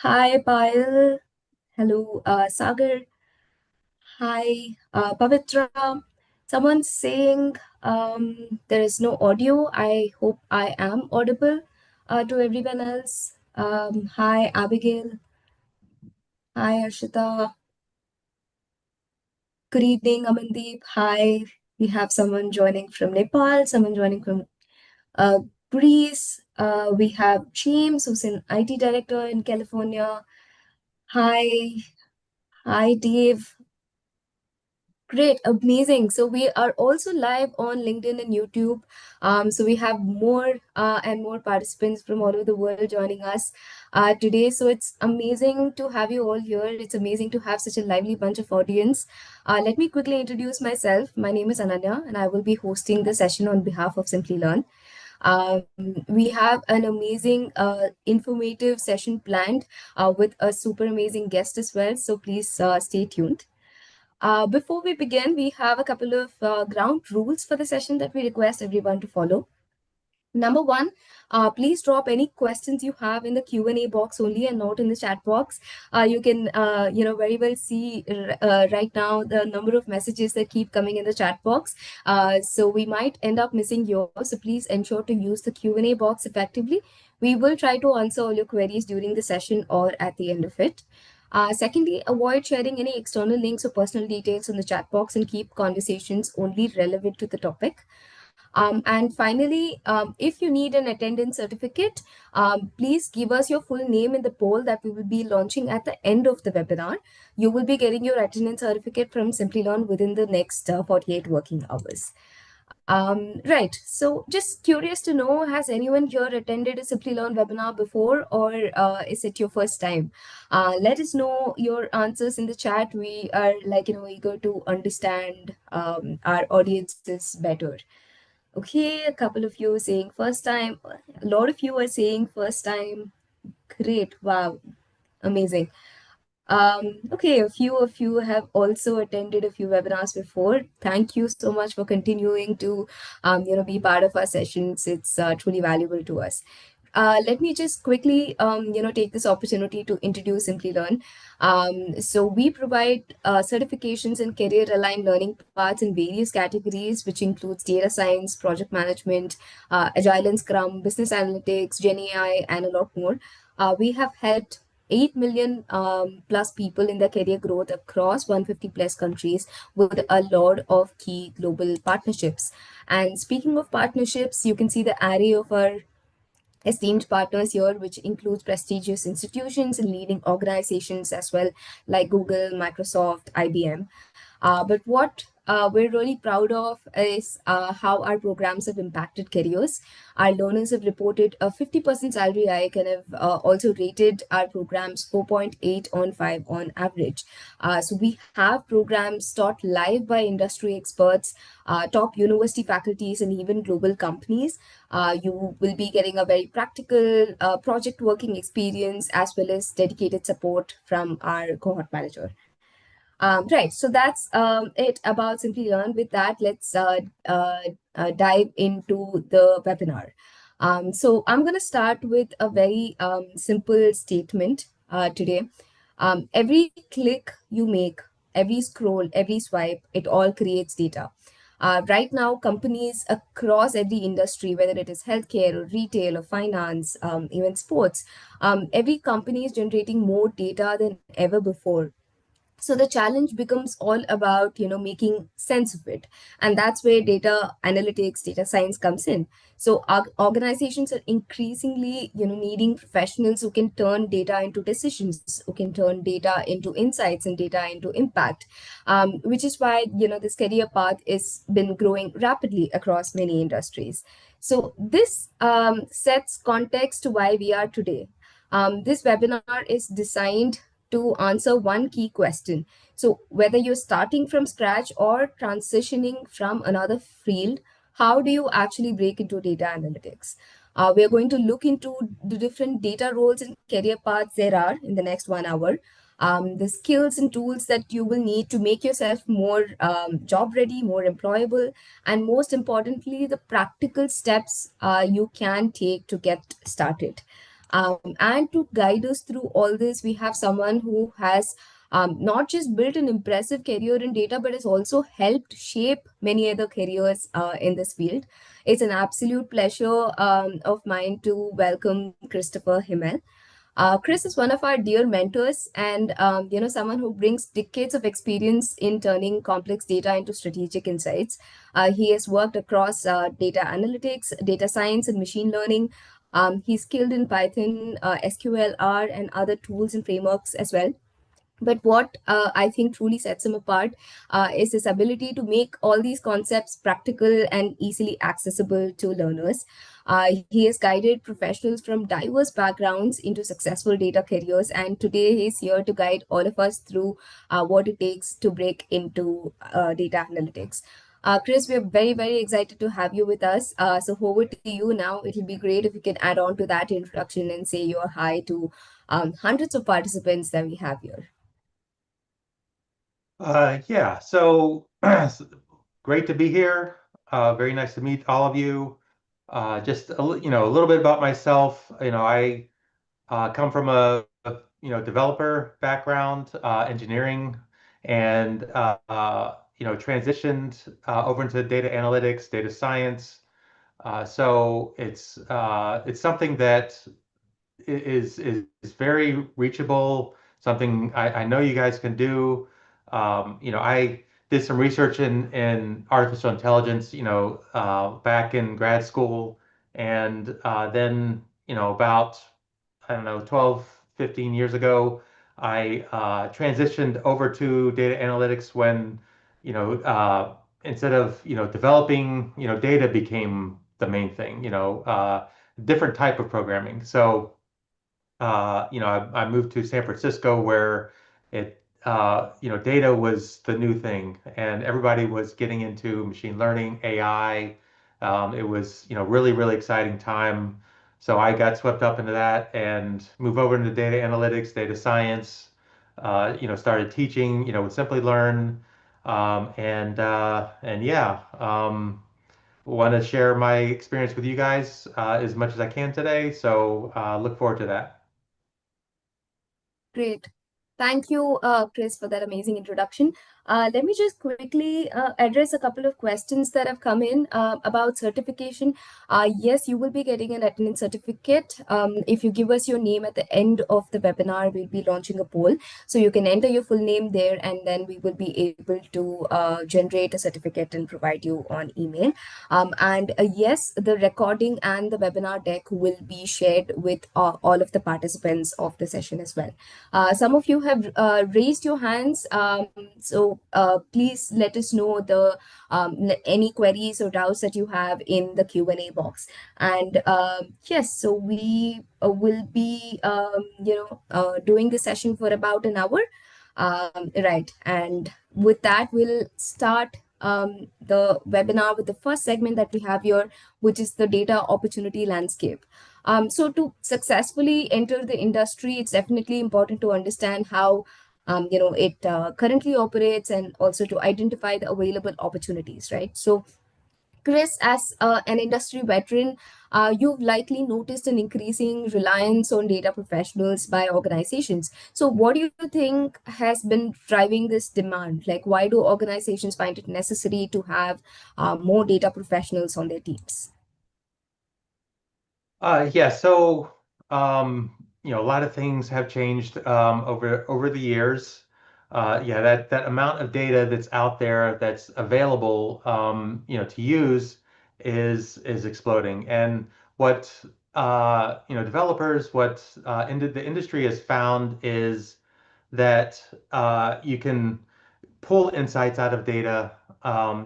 Hi, Payal. Hello, Sagar. Hi, Pavitra. Someone's saying there is no audio. I hope I am audible to everyone else. Hi, Abigail. Hi, Arshita. Good evening, Amandeep. Hi. We have someone joining from Nepal, someone joining from uh, Greece. We have James, who's an IT director in California. Hi. Hi, Dave. Great, amazing. So we are also live on LinkedIn and YouTube. So we have more and more participants from all over the world joining us today. So it's amazing to have you all here. It's amazing to have such a lively bunch of audience. Let me quickly introduce myself. My name is Ananya, and I will be hosting the session on behalf of Simplilearn. Um, we have an amazing, informative session planned with a super amazing guest as well. So please stay tuned. Before we begin, we have a couple of ground rules for the session that we request everyone to follow. Number one, please drop any questions you have in the Q&A box only and not in the chat box. You can, very well see right now the number of messages that keep coming in the chat box. So we might end up missing yours. So please ensure to use the Q&A box effectively. We will try to answer all your queries during the session or at the end of it. Secondly, avoid sharing any external links or personal details in the chat box and keep conversations only relevant to the topic. And finally, if you need an attendance certificate, please give us your full name in the poll that we will be launching at the end of the webinar. You will be getting your attendance certificate from Simplilearn within the next 48 working hours. Right. So just curious to know, has anyone here attended a Simplilearn webinar before, or is it your first time? Let us know your answers in the chat. We are eager to understand our audiences better. Okay, a couple of you are saying first time. A lot of you are saying first time. Great. Wow. Amazing. Okay, a few of you have also attended a few webinars before. Thank you so much for continuing to, be part of our sessions. It's truly valuable to us. Let me just quickly, take this opportunity to introduce Simplilearn. So we provide certifications and career-aligned learning paths in various categories, which includes data science, project management, agile and Scrum, business analytics, Gen AI, and a lot more. We have helped 8 million plus people in their career growth across 150 plus countries with a lot of key global partnerships. And speaking of partnerships, you can see the array of our esteemed partners here, which includes prestigious institutions and leading organizations as well, like Google, Microsoft, IBM. But what we're really proud of is how our programs have impacted careers. Our learners have reported a 50% salary hike and have also rated our programs 4.8 on 5 on average. So we have programs taught live by industry experts, top university faculties, and even global companies. You will be getting a very practical project working experience as well as dedicated support from our cohort manager. Right, so that's it about Simplilearn. With that, let's dive into the webinar. So I'm going to start with a very simple statement today. Every click you make, every scroll, every swipe, it all creates data. Right now, companies across every industry, whether it is healthcare or retail or finance, even sports, every company is generating more data than ever before. So the challenge becomes all about making sense of it, and that's where data analytics, data science comes in. So organizations are increasingly needing professionals who can turn data into decisions, who can turn data into insights and data into impact, which is why this career path is been growing rapidly across many industries. So this sets context to why we are today. This webinar is designed to answer one key question. So, whether you're starting from scratch or transitioning from another field, how do you actually break into data analytics? We're going to look into the different data roles and career paths there are in the next 1 hour. The skills and tools that you will need to make yourself more job ready, more employable, and most importantly, the practical steps you can take to get started. And to guide us through all this, we have someone who has not just built an impressive career in data, but has also helped shape many other careers in this field. It's an absolute pleasure of mine to welcome Christopher Himmel. Chris is one of our dear mentors and someone who brings decades of experience in turning complex data into strategic insights. He has worked across data analytics, data science, and machine learning. He's skilled in Python, SQL, R, and other tools and frameworks as well. But what I think truly sets him apart is his ability to make all these concepts practical and easily accessible to learners. He has guided professionals from diverse backgrounds into successful data careers, and today he's here to guide all of us through what it takes to break into data analytics. Chris, we're very, very excited to have you with us. So, over to you now. It'll be great if you can add on to that introduction and say your hi to hundreds of participants that we have here. Yeah, so great to be here. Very nice to meet all of you. Just a little bit about myself. I come from a developer background, engineering, and transitioned over into data analytics, data science. So it's something that is very reachable, something I know you guys can do. I did some research in artificial intelligence, back in grad school, and then, about, I don't know, 12, 15 years ago, I transitioned over to data analytics when, instead of, developing, data became the main thing, different type of programming. So I moved to San Francisco where data was the new thing and everybody was getting into machine learning, AI. It was, really, really exciting time. So I got swept up into that and moved over into data analytics, data science, started teaching, with Simplilearn. And yeah, want to share my experience with you guys as much as I can today. So look forward to that. Great. Thank you, Chris, for that amazing introduction. Let me just quickly address a couple of questions that have come in about certification. Yes, you will be getting an attendance certificate. If you give us your name at the end of the webinar, we'll be launching a poll. So you can enter your full name there, and then we will be able to generate a certificate and provide you on email. And yes, the recording and the webinar deck will be shared with all of the participants of the session as well. Some of you have raised your hands, so please let us know the any queries or doubts that you have in the Q&A box. And yes, so we will be doing the session for about an hour. Right, and with that, we'll start the webinar with the first segment that we have here, which is the data opportunity landscape. So to successfully enter the industry, it's definitely important to understand how it currently operates and also to identify the available opportunities, right? So Chris, as an industry veteran, you've likely noticed an increasing reliance on data professionals by organizations. So, what do you think has been driving this demand? Like, why do organizations find it necessary to have more data professionals on their teams? Yeah, so a lot of things have changed over the years. Yeah, that amount of data that's out there that's available, to use is exploding. And what developers, what the industry has found is that you can pull insights out of data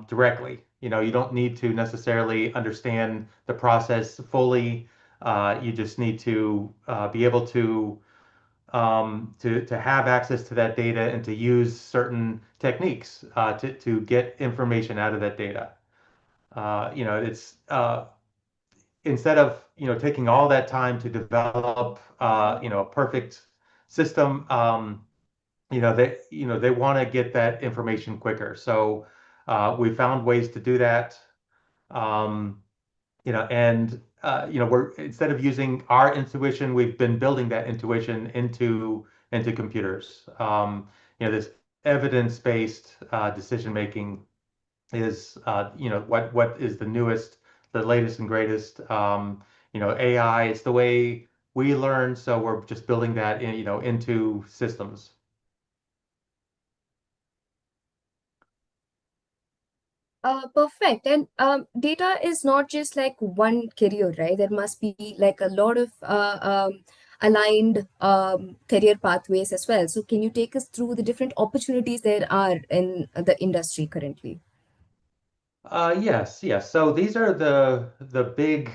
directly. You don't need to necessarily understand the process fully. You just need to be able to have access to that data and to use certain techniques to get information out of that data. It's instead of taking all that time to develop a perfect system. They want to get that information quicker. So we found ways to do that. Um, And we're instead of using our intuition, we've been building that intuition into computers. This evidence-based decision making is what is the newest, the latest and greatest. AI is the way we learn, so we're just building that into systems. Perfect. And data is not just like one career, right? There must be like a lot of aligned career pathways as well. So can you take us through the different opportunities there are in the industry currently? Yes, yes. So these are the big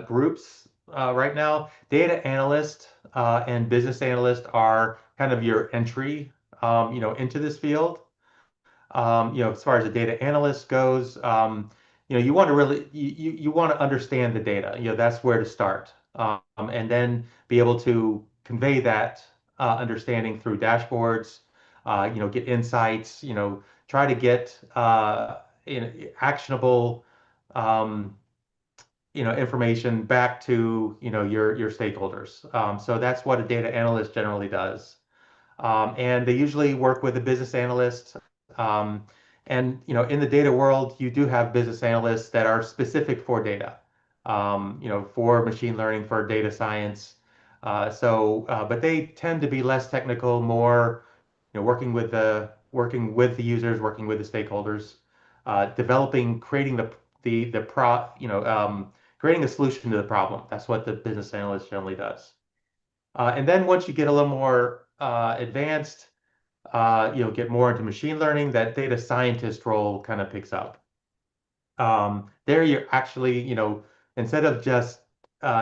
groups right now. Data analyst and business analyst are kind of your entry, into this field. As far as a data analyst goes, you want to really you want to understand the data. That's where to start, and then be able to convey that understanding through dashboards. Get insights. Try to get actionable, um, information back to your stakeholders. So that's what a data analyst generally does. And they usually work with a business analyst. Um, and in the data world, you do have business analysts that are specific for data, for machine learning, for data science. But they tend to be less technical, more working with the users, working with the stakeholders, developing, creating the pro, creating a solution to the problem. That's what the business analyst generally does. And then once you get a little more advanced, get more into machine learning, that data scientist role kind of picks up. There you're actually, instead of just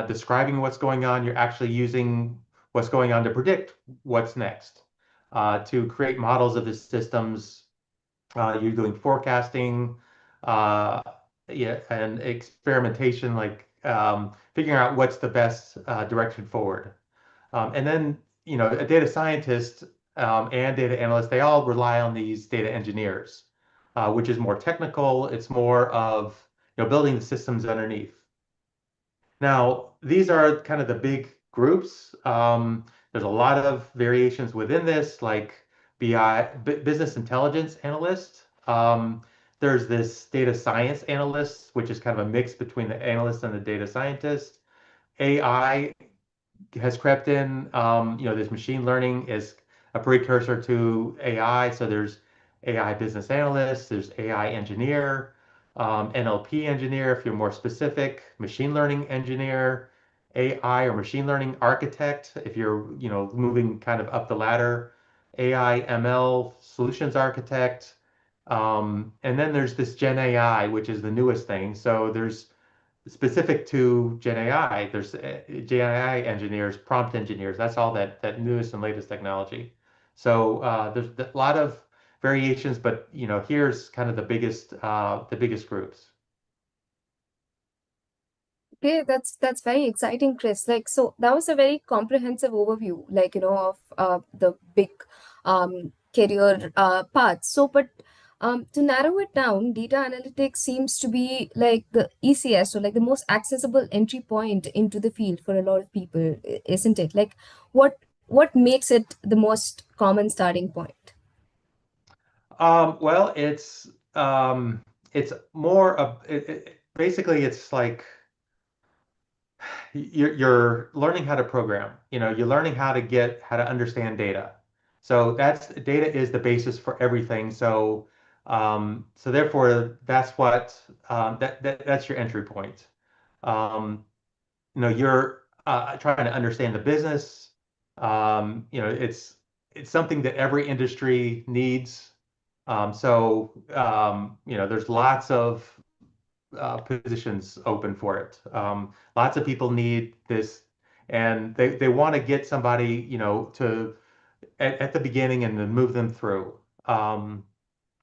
describing what's going on, you're actually using what's going on to predict what's next, to create models of the systems. You're doing forecasting, uh, yeah, and experimentation, like figuring out what's the best direction forward. And then, a data scientist and data analyst, they all rely on these data engineers, which is more technical. It's more of, building the systems underneath. Now, these are kind of the big groups. There's a lot of variations within this, like business intelligence analyst. There's this data science analyst, which is kind of a mix between the analyst and the data scientist. AI has crept in. This machine learning is a precursor to AI. So there's AI business analyst, there's AI engineer, NLP engineer, if you're more specific, machine learning engineer, AI or machine learning architect, if you're, moving kind of up the ladder, AI ML solutions architect. And then there's this Gen AI, which is the newest thing. So there's specific to Gen AI, there's Gen AI engineers, prompt engineers. That's all that newest and latest technology. So there's a lot of variations, but here's kind of the biggest groups. Okay, that's very exciting, Chris. Like, so that was a very comprehensive overview, like, of the big career paths. So, but to narrow it down, data analytics seems to be like the easiest or like the most accessible entry point into the field for a lot of people, isn't it? Like, what makes it the most common starting point? Well, it's more of basically it's like you're learning how to program. You're learning how to understand data. So that's data is the basis for everything. So therefore that's what that's your entry point. Um, you're trying to understand the business. It's something that every industry needs. There's lots of positions open for it. Lots of people need this, and they want to get somebody, to at the beginning and then move them through. Um,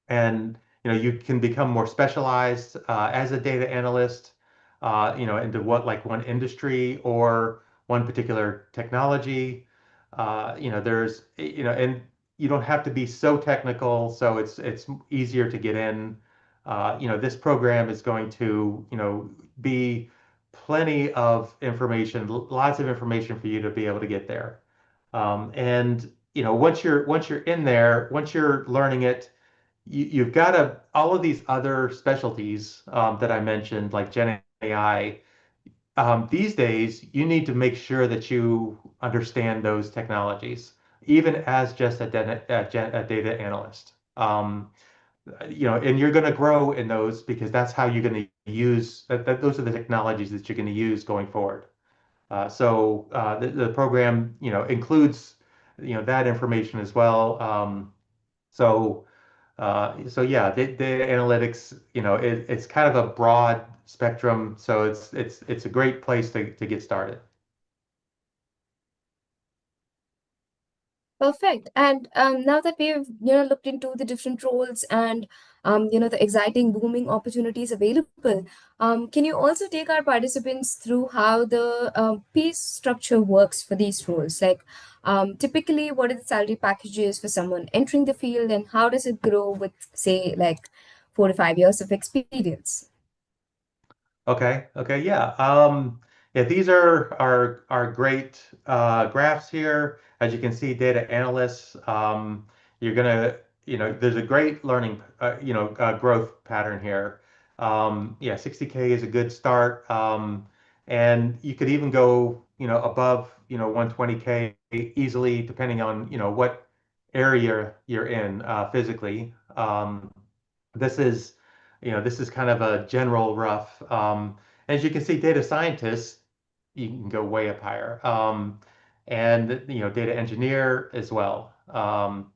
and you can become more specialized as a data analyst, into what like one industry or one particular technology. And you don't have to be so technical, so it's easier to get in. this program is going to, be plenty of information, lots of information for you to be able to get there. And once you're in there, once you're learning it, you've got all of these other specialties that I mentioned, like Gen AI. These days, you need to make sure that you understand those technologies, even as just a data analyst. And you're going to grow in those because that's how you're going to use those are the technologies that you're going to use going forward. The program, includes, that information as well. So, so yeah, data analytics, it's kind of a broad spectrum. So it's a great place to get started. Perfect. And now that we've looked into the different roles and the exciting booming opportunities available, can you also take our participants through how the pay structure works for these roles? Like, typically, what are the salary packages for someone entering the field, and how does it grow with, say, like 4 to 5 years of experience? Okay. Okay. Yeah. Yeah. These are our great graphs here. As you can see, data analysts. You're gonna, there's a great learning, growth pattern here. Yeah, 60K is a good start. And you could even go, above, 120K easily, depending on, what area you're in physically. This is, this is kind of a general rough. As you can see, data scientists, you can go way up higher. And data engineer as well. And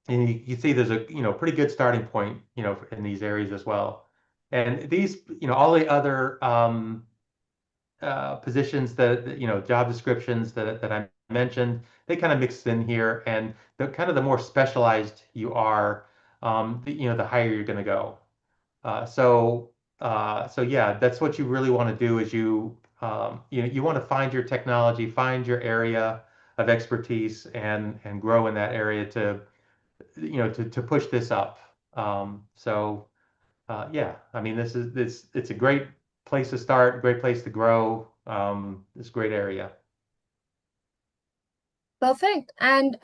you see there's a pretty good starting point in these areas as well. And these all the other positions job descriptions that I mentioned, they kind of mix in here, and the more specialized you are, the higher you're going to go. So yeah, that's what you really want to do is you want to find your technology, find your area of expertise, and grow in that area to push this up. Yeah, I mean, it's a great place to start, great place to grow. It's a great area. Perfect. And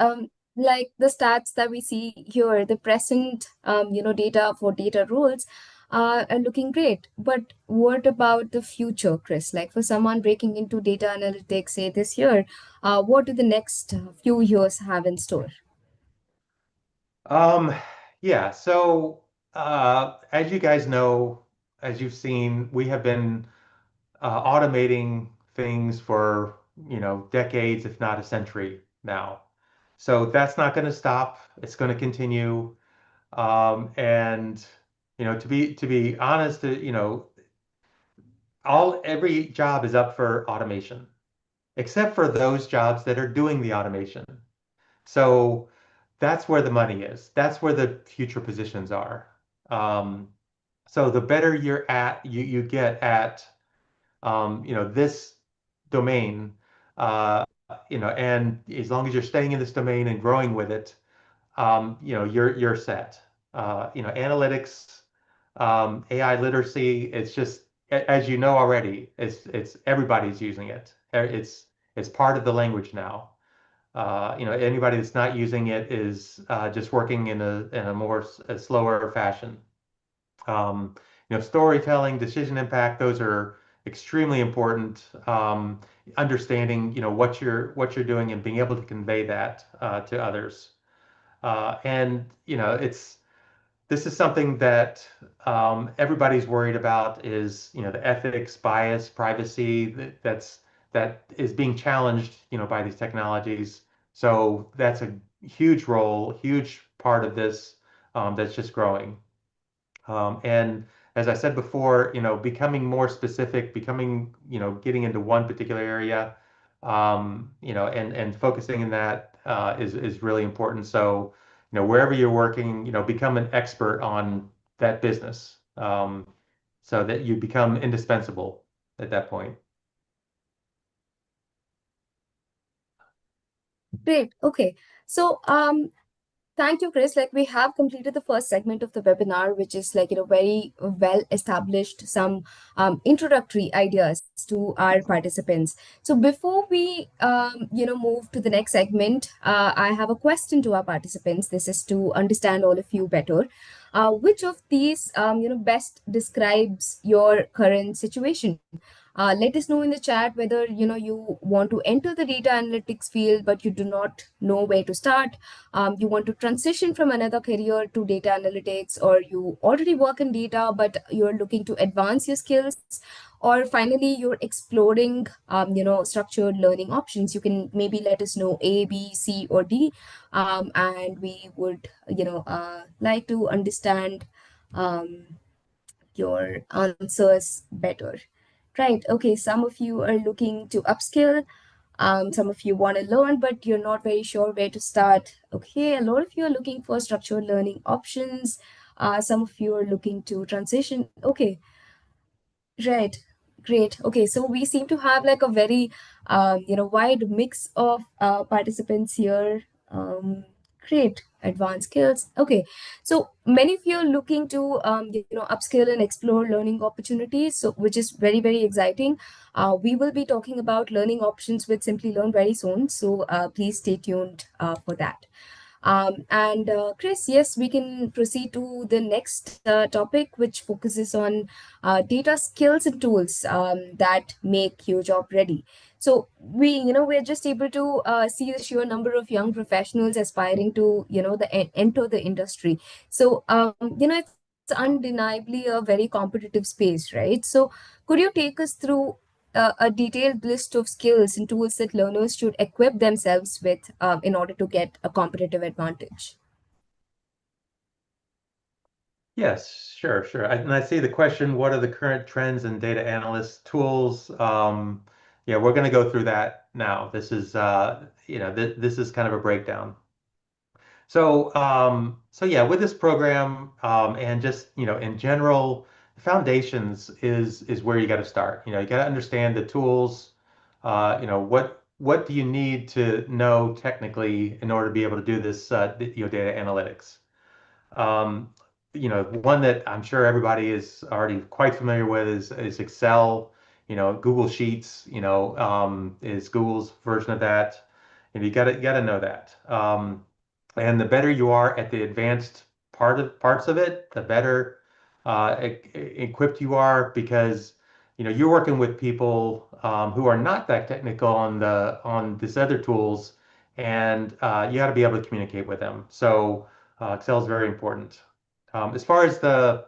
like the stats that we see here, the present data for data roles are looking great. But what about the future, Chris? Like for someone breaking into data analytics, say this year, what do the next few years have in store? Um, yeah, so as you guys know, as you've seen, we have been automating things for, decades, if not a century now. So that's not going to stop. It's going to continue. And to be honest, every job is up for automation, except for those jobs that are doing the automation. So that's where the money is. That's where the future positions are. Um, so the better you get at this domain, and as long as you're staying in this domain and growing with it, you're set. Analytics, AI literacy, it's just as you know already, it's everybody's using it. It's part of the language now. Anybody that's not using it is just working in a a slower fashion. Storytelling, decision impact, those are extremely important. Understanding, what you're doing and being able to convey that to others. And it's this is something that everybody's worried about is the ethics, bias, privacy that is being challenged by these technologies. So that's a huge role, huge part of this that's just growing. And as I said before, becoming more specific, getting into one particular area, and focusing in that is really important. So, wherever you're working, become an expert on that business, so that you become indispensable at that point. Great. Okay. So, Thank you, Chris. Like we have completed the first segment of the webinar, which is like, very well established, some introductory ideas to our participants. So before we, move to the next segment, I have a question to our participants. This is to understand all of you better. Which of these, best describes your current situation? Let us know in the chat whether you want to enter the data analytics field, but you do not know where to start. You want to transition from another career to data analytics, or you already work in data but you're looking to advance your skills, or finally you're exploring structured learning options. You can maybe let us know A, B, C, or D, and we would like to understand your answers better. Right. Okay. Some of you are looking to upskill. Some of you want to learn, but you're not very sure where to start. Okay. A lot of you are looking for structured learning options. Some of you are looking to transition. Okay. Right. Great. Okay. So we seem to have like a very, wide mix of participants here. Great. Advanced skills. Okay. So many of you are looking to, upskill and explore learning opportunities. So which is very, very exciting. We will be talking about learning options with Simply Learn very soon. So please stay tuned for that. And Chris, yes, we can proceed to the next topic, which focuses on data skills and tools that make your job ready. So we're just able to see the sheer number of young professionals aspiring to, enter the industry. So, it's undeniably a very competitive space, right? So, could you take us through a detailed list of skills and tools that learners should equip themselves with in order to get a competitive advantage? Yes, sure, sure. And I see the question, what are the current trends in data analyst tools? Yeah, we're going to go through that now. This is, this is kind of a breakdown. So yeah, with this program, and just, in general, foundations is where you got to start. You got to understand the tools. What do you need to know technically in order to be able to do this, data analytics? Um, one that I'm sure everybody is already quite familiar with is Excel. Google Sheets, is Google's version of that. And you gotta know that. And the better you are at the advanced parts of it, the better equipped you are, because you're working with people who are not that technical on these other tools, and you got to be able to communicate with them. So Excel is very important. As far as the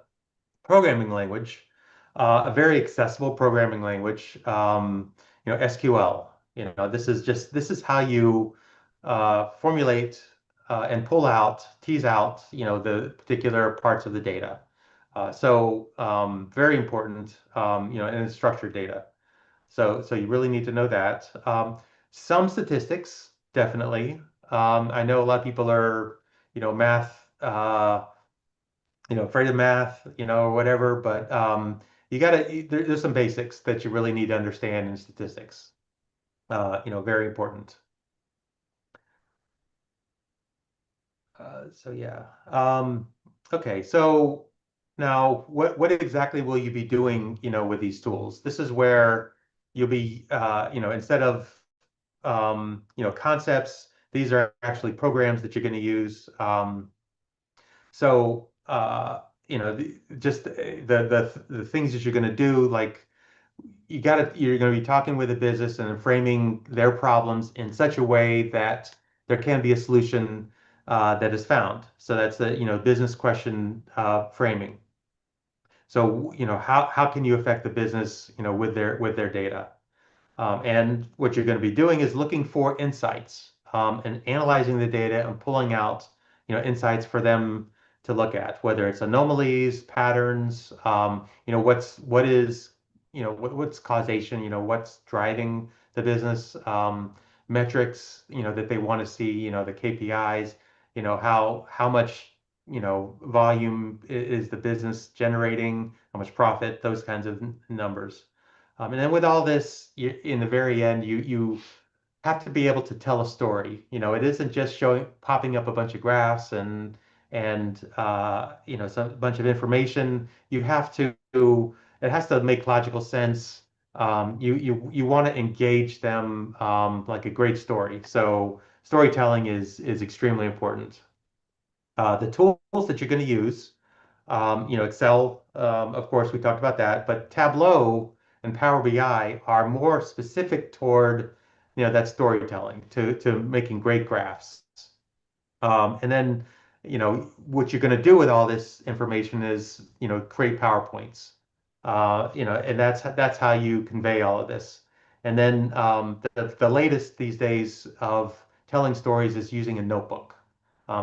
programming language, a very accessible programming language, SQL. This is how you formulate and pull out, tease out, the particular parts of the data. Very important, and it's structured data. So you really need to know that. Some statistics, definitely. I know a lot of people are, math, afraid of math, or whatever, but there's some basics that you really need to understand in statistics. Very important. So yeah. Okay, so now what exactly will you be doing, with these tools? This is where you'll be, instead of, concepts, these are actually programs that you're going to use. So, just the things that you're going to do, like you're going to be talking with a business and framing their problems in such a way that there can be a solution that is found. So that's the, business question framing. So, how can you affect the business, with their data? And what you're going to be doing is looking for insights, and analyzing the data and pulling out, insights for them to look at, whether it's anomalies, patterns, what's causation, what's driving the business, metrics, that they want to see, the KPIs, how much, volume is the business generating, how much profit, those kinds of numbers. And then with all this, in the very end, you have to be able to tell a story. It isn't just showing popping up a bunch of graphs and some bunch of information. You have to. It has to make logical sense. You want to engage them like a great story. So storytelling is extremely important. The tools that you're going to use, Excel, of course, we talked about that, but Tableau and Power BI are more specific toward, that storytelling to making great graphs. And then, what you're going to do with all this information is, create PowerPoints. And that's how you convey all of this. And then the latest these days of telling stories is using a notebook.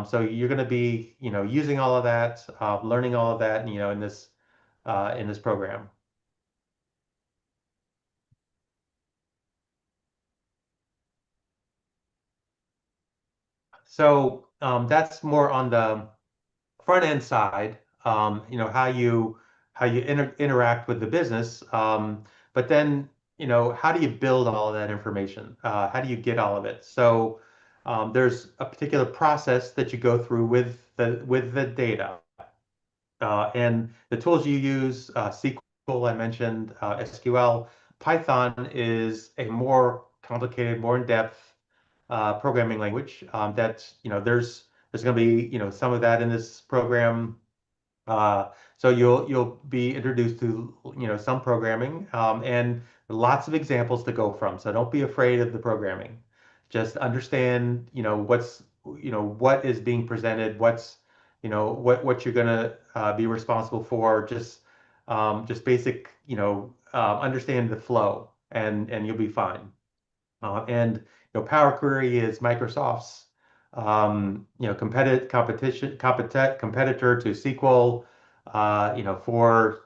So you're going to be, using all of that, learning all of that, in this program. So that's more on the front end side, how you interact with the business. But then, how do you build all of that information? How do you get all of it? So there's a particular process that you go through with the data. And the tools you use, SQL, I mentioned, SQL. Python is a more complicated, more in-depth programming language. There's going to be, some of that in this program. So you'll be introduced to, some programming, and lots of examples to go from. So don't be afraid of the programming. Just understand, what is being presented, what you're gonna be responsible for. Just basic, understand the flow, and you'll be fine. And Power Query is Microsoft's competitor to SQL. For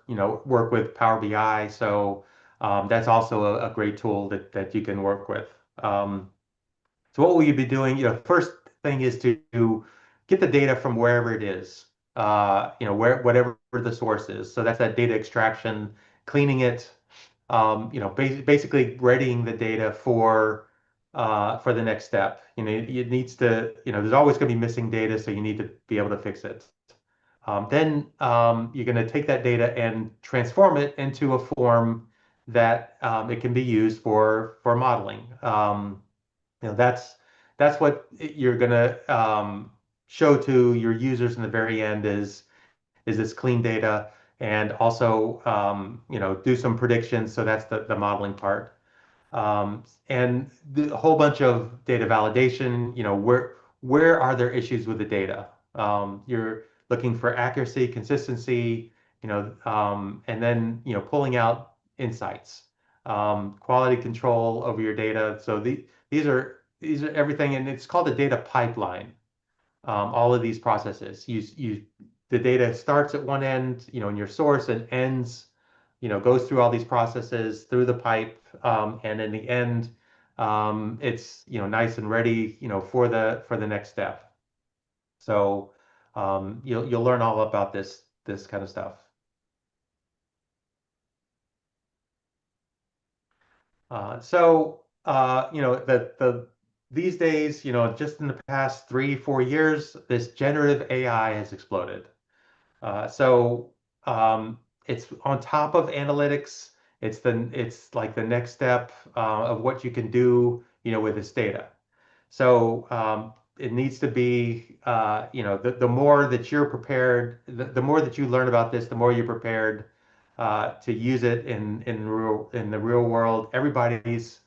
work with Power BI. So that's also a great tool that you can work with. So what will you be doing? First thing is to get the data from wherever it is. Whatever the source is. So that's that data extraction, cleaning it, basically readying the data for the next step. It needs to, there's always going to be missing data, so you need to be able to fix it. Then you're going to take that data and transform it into a form that it can be used for modeling. That's what you're going to show to your users in the very end is this clean data, and also do some predictions. So that's the modeling part. And a whole bunch of data validation, where are there issues with the data? You're looking for accuracy, consistency, and then, pulling out insights, quality control over your data. So these are everything, and it's called a data pipeline. All of these processes, the data starts at one end, in your source, and ends, goes through all these processes through the pipe, and in the end, it's nice and ready, for the next step. So you'll learn all about this kind of stuff. The these days, just in the past 3, 4 years, this generative AI has exploded. So it's on top of analytics. It's like the next step of what you can do, with this data. So it needs to be, the more that you're prepared, the more that you learn about this, the more you're prepared to use it in the real world. Everybody's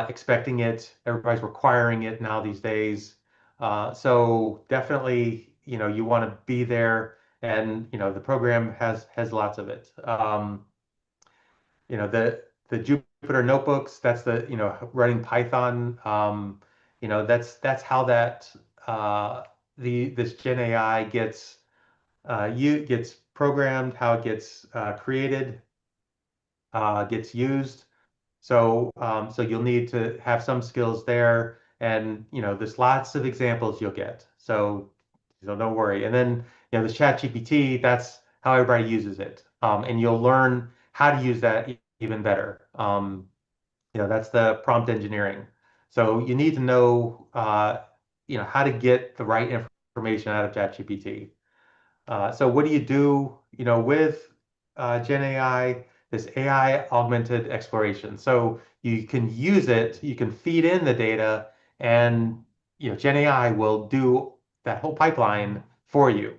expecting it. Everybody's requiring it now these days. So definitely, you want to be there, and the program has lots of it. The Jupyter notebooks. That's the running Python. That's how that this Gen AI gets programmed, how it gets created, gets used. So you'll need to have some skills there, and there's lots of examples you'll get. So don't worry. And then the Chat GPT, that's how everybody uses it, and you'll learn how to use that even better. That's the prompt engineering. So you need to know, how to get the right information out of ChatGPT. So what do you do, with Gen AI, this AI augmented exploration? So you can use it, you can feed in the data, and Gen AI will do that whole pipeline for you.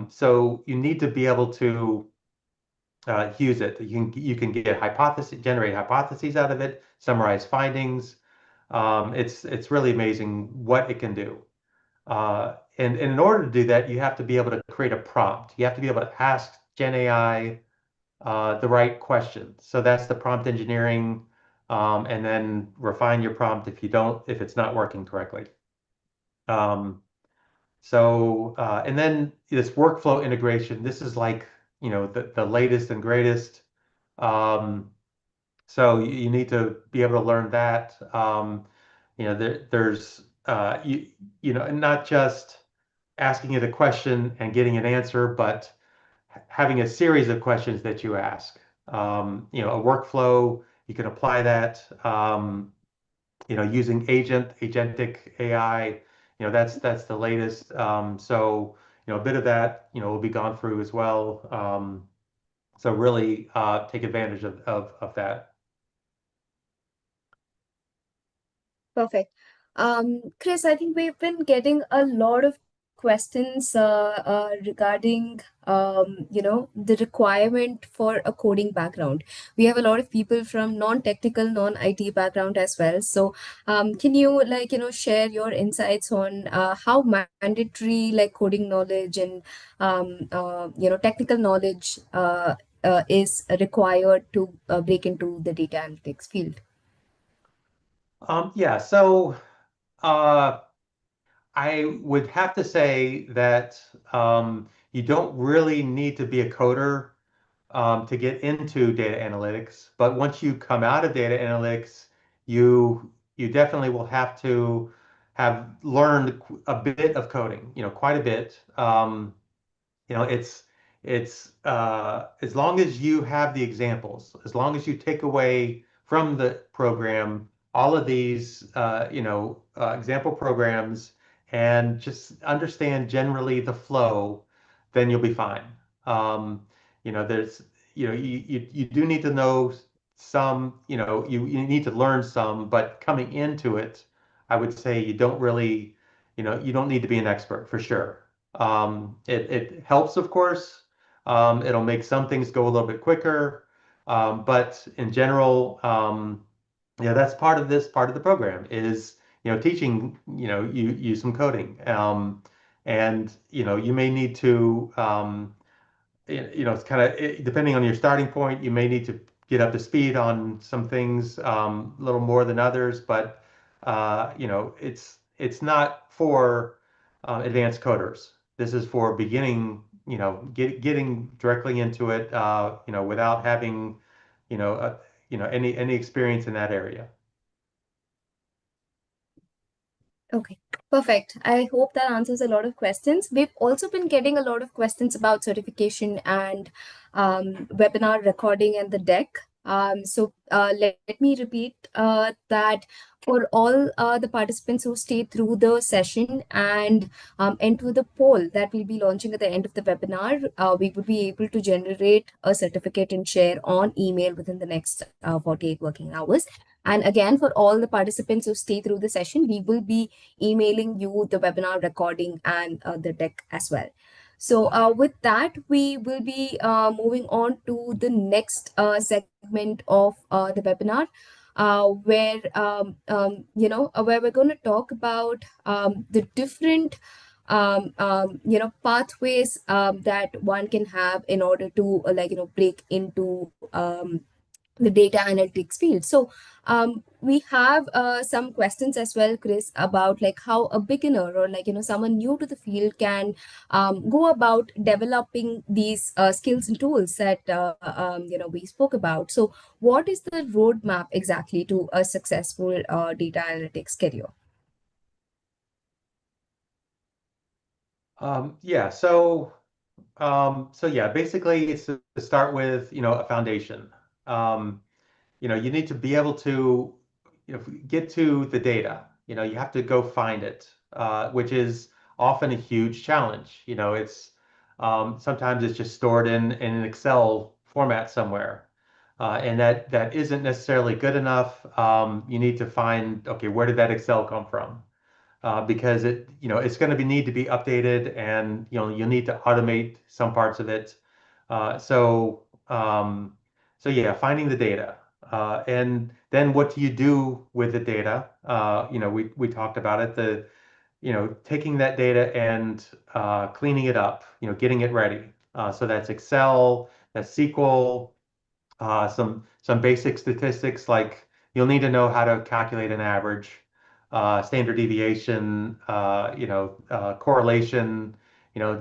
So you need to be able to use it. You can get generate hypotheses out of it, summarize findings. It's really amazing what it can do. And in order to do that, you have to be able to create a prompt. You have to be able to ask Gen AI the right questions. So that's the prompt engineering, and then refine your prompt if it's not working correctly. Um, and then this workflow integration. This is like the latest and greatest. Um, so you need to be able to learn that. There's and not just asking it a question and getting an answer, but having a series of questions that you ask. A workflow, you can apply that, using agentic AI, that's the latest. So, a bit of that, will be gone through as well. So really take advantage of that. Perfect. Chris, I think we've been getting a lot of questions regarding the requirement for a coding background. We have a lot of people from non-technical, non-IT background as well. So, can you share your insights on how mandatory coding knowledge and technical knowledge is required to break into the data analytics field? Yeah, so uh, I would have to say that you don't really need to be a coder to get into data analytics, but once you come out of data analytics, you definitely will have to have learned a bit of coding, quite a bit. It's as long as you have the examples, as long as you take away from the program all of these, example programs and just understand generally the flow, then you'll be fine. Um, there's, you do need to know some, you need to learn some, but coming into it, I would say you don't need to be an expert for sure. It helps, of course. It'll make some things go a little bit quicker. But in general, that's part of the program is, teaching, you some coding. And, you may need to, it's kind of depending on your starting point, you may need to get up to speed on some things a little more than others, but it's not for advanced coders. This is for beginning, getting directly into it, without having, any experience in that area. Okay, perfect. I hope that answers a lot of questions. We've also been getting a lot of questions about certification and webinar recording and the deck. Let me repeat that for all the participants who stay through the session and enter the poll that we'll be launching at the end of the webinar, we would be able to generate a certificate and share on email within the next 48 working hours. And again, for all the participants who stay through the session, we will be emailing you the webinar recording and the deck as well. So with that, we will be moving on to the next segment of the webinar, where we're going to talk about the different pathways that one can have in order to break into the data analytics field. So we have some questions as well, Chris, about how a beginner or someone new to the field can go about developing these skills and tools that we spoke about. So what is the roadmap exactly to a successful data analytics career? Yeah, so yeah, basically it's to start with, a foundation. Um, you need to be able to, get to the data. You have to go find it, which is often a huge challenge. It's sometimes it's just stored in an Excel format somewhere, and that isn't necessarily good enough. You need to find, okay, where did that Excel come from? Because it's going to need to be updated, and you'll need to automate some parts of it. Uh, so um, so yeah, finding the data, and then what do you do with the data? We talked about it. Taking that data and cleaning it up. Getting it ready. So that's Excel, that's SQL, some basic statistics like you'll need to know how to calculate an average, standard deviation, correlation.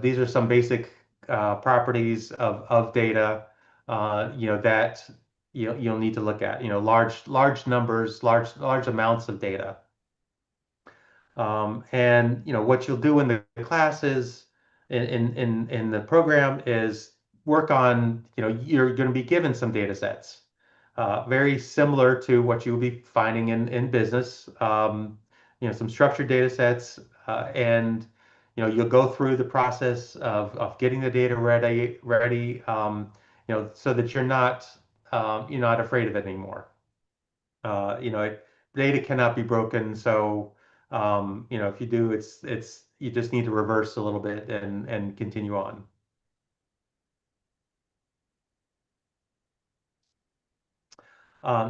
These are some basic properties of data, that you'll need to look at. Large numbers, large amounts of data. And what you'll do in the classes in the program is work on, you're going to be given some data sets, very similar to what you'll be finding in business. Some structured data sets, and you'll go through the process of getting the data ready, so that you're not afraid of it anymore. Data cannot be broken. So, if you do, you just need to reverse a little bit and continue on.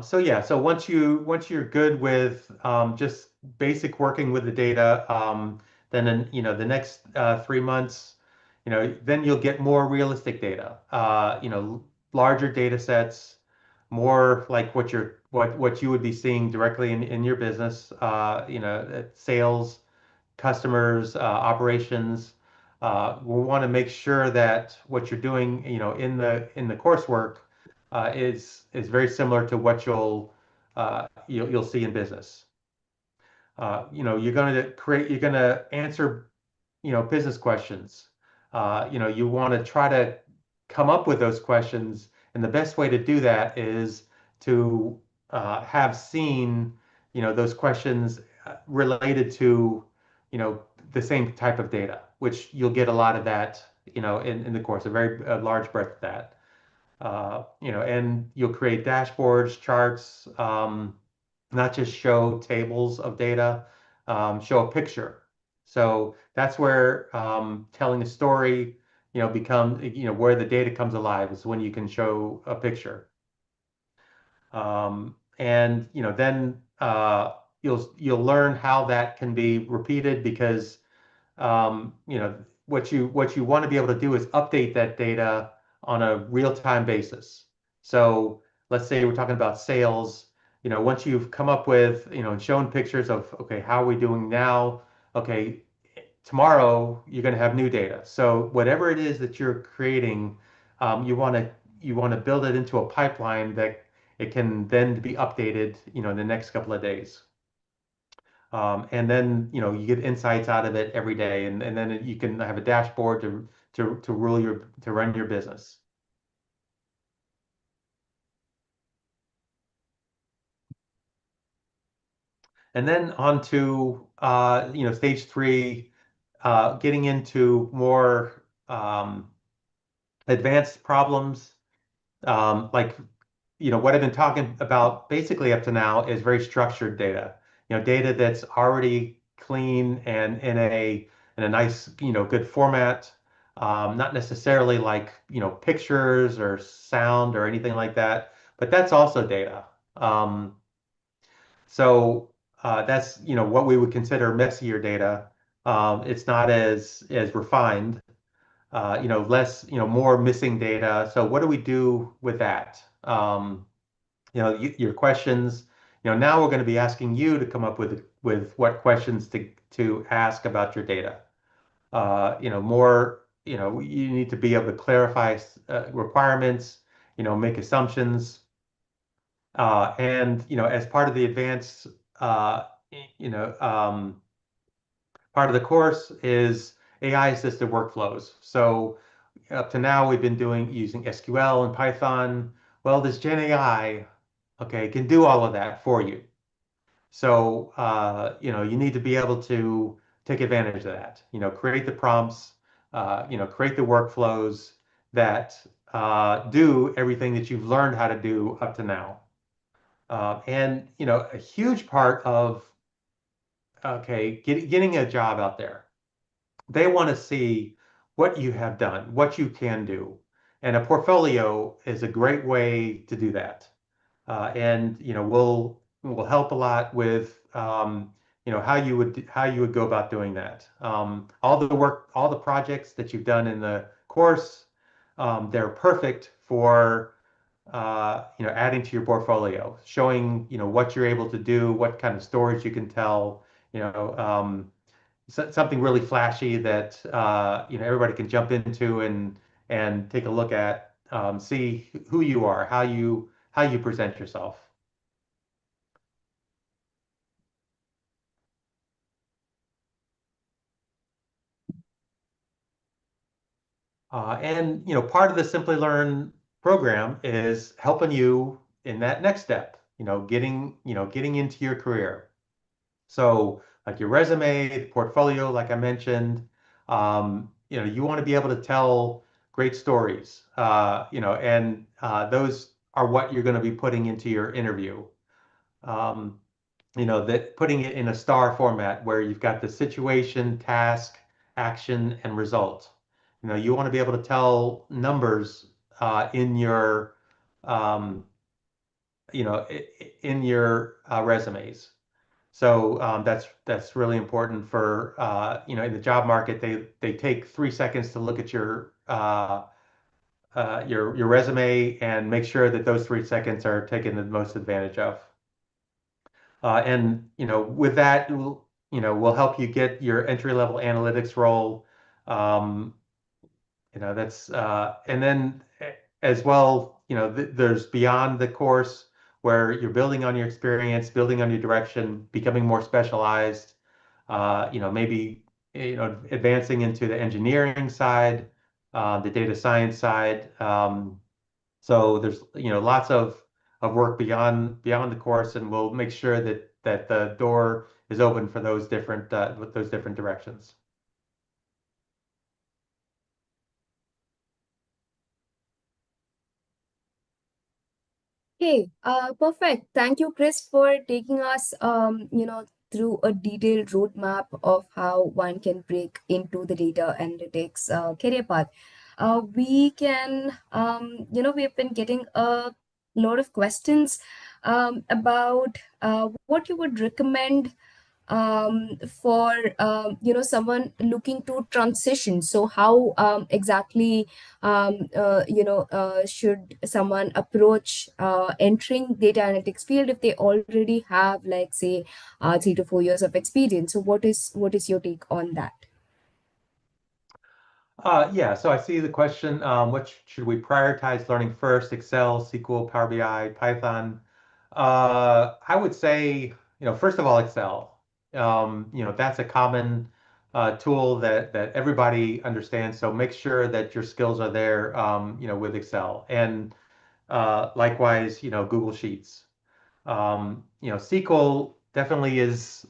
So yeah, so once you're good with just basic working with the data, then the next 3 months, then you'll get more realistic data. Larger data sets, more like what you would be seeing directly in your business. Sales, customers, operations. We want to make sure that what you're doing, in the coursework, is very similar to what you'll see in business. You're going to answer, business questions. You want to try to come up with those questions, and the best way to do that is to have seen, those questions related to, you know, the same type of data, which you'll get a lot of that, in the course, a large breadth of that. And you'll create dashboards, charts, not just show tables of data, show a picture. So that's where telling a story, where the data comes alive is when you can show a picture. And then you'll learn how that can be repeated because what you want to be able to do is update that data on a real-time basis. So let's say we're talking about sales. Once you've come up with, and shown pictures of, okay, how are we doing now? Okay, tomorrow you're going to have new data. So whatever it is that you're creating, you want to build it into a pipeline that it can then be updated, in the next couple of days. And then, you get insights out of it every day, and then you can have a dashboard to run your business. And then on to stage three, getting into more advanced problems. Like, what I've been talking about basically up to now is very structured data. Data that's already clean and in a nice, good format. Not necessarily like, pictures or sound or anything like that, but that's also data. So that's, what we would consider messier data. It's not as refined, less, more missing data. So what do we do with that? Your questions. Now we're going to be asking you to come up with what questions to ask about your data. More, you need to be able to clarify requirements, make assumptions, and as part of the advanced, uh, you know, um, part of the course is AI assisted workflows. So up to now, we've been using SQL and Python. Well, this Gen AI. okay, can do all of that for you. So, you need to be able to take advantage of that. Create the prompts, create the workflows that do everything that you've learned how to do up to now. And, a huge part of, okay, getting a job out there, they want to see what you have done, what you can do. And a portfolio is a great way to do that. And we'll help a lot with how you would go about doing that. All the work, all the projects that you've done in the course, they're perfect for adding to your portfolio, showing what you're able to do, what kind of stories you can tell. Something really flashy that everybody can jump into and take a look at, see who you are, how you present yourself. And part of the Simply Learn program is helping you in that next step, getting into your career. So like your resume, the portfolio, like I mentioned, you want to be able to tell great stories, and those are what you're going to be putting into your interview. Um, that putting it in a star format where you've got the situation, task, action, and result. You want to be able to tell numbers in your um, in your resumes. So that's really important for in the job market. They take 3 seconds to look at your resume and make sure that those 3 seconds are taken the most advantage of. And with that, we'll help you get your entry level analytics role. Um, that's and then as well, there's beyond the course where you're building on your experience, building on your direction, becoming more specialized. Maybe advancing into the engineering side, the data science side. So there's lots of work beyond the course, and we'll make sure that the door is open for those different directions. Hey, perfect. Thank you, Chris, for taking us, through a detailed roadmap of how one can break into the data analytics career path. We've been getting a lot of questions about what you would recommend for someone looking to transition. So how exactly should someone approach entering data analytics field if they already have, like, say, 3 to 4 years of experience? So what is your take on that? Yeah, so I see the question, what should we prioritize learning first? Excel, SQL, Power BI, Python. I would say, first of all, Excel. That's a common tool that everybody understands. So make sure that your skills are there, with Excel. And likewise, Google Sheets. SQL definitely is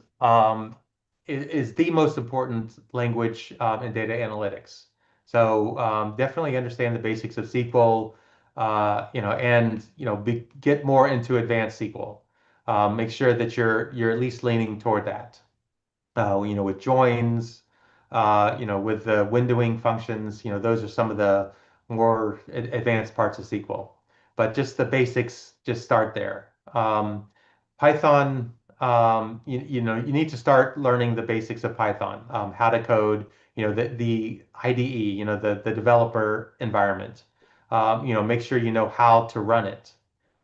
the most important language in data analytics. So definitely understand the basics of SQL, and get more into advanced SQL. Make sure that you're at least leaning toward that. With joins, with the windowing functions, those are some of the more advanced parts of SQL. But just the basics, just start there. Python, you need to start learning the basics of Python, how to code, the IDE, the developer environment. Make sure you know how to run it.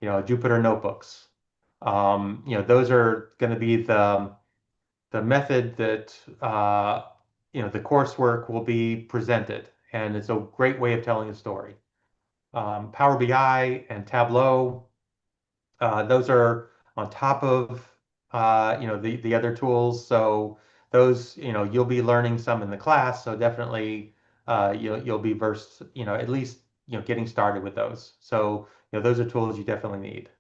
Jupyter notebooks. Those are going to be the method that the coursework will be presented, and it's a great way of telling a story. Power BI and Tableau, those are on top of the other tools. So those you'll be learning some in the class. So definitely you'll be versed, at least getting started with those. So those are tools you definitely need.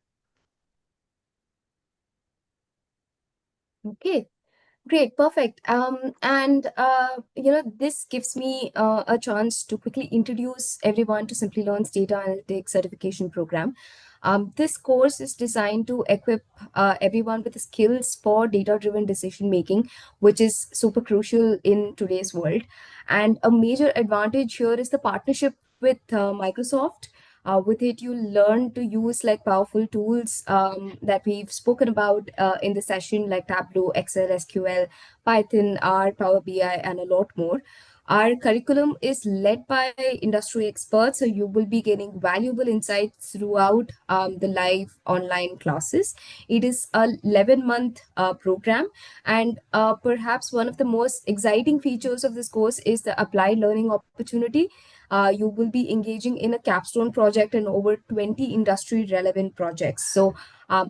Okay. Great, perfect. This gives me a chance to quickly introduce everyone to Simplilearn's Data Analytics Certification Program. This course is designed to equip everyone with the skills for data-driven decision making, which is super crucial in today's world. And a major advantage here is the partnership with Microsoft. With it, you learn to use like powerful tools that we've spoken about in the session, like Tableau, Excel, SQL, Python, R, Power BI, and a lot more. Our curriculum is led by industry experts, so you will be gaining valuable insights throughout the live online classes. It is a 11-month program, and perhaps one of the most exciting features of this course is the applied learning opportunity. You will be engaging in a capstone project and over 20 industry relevant projects. So,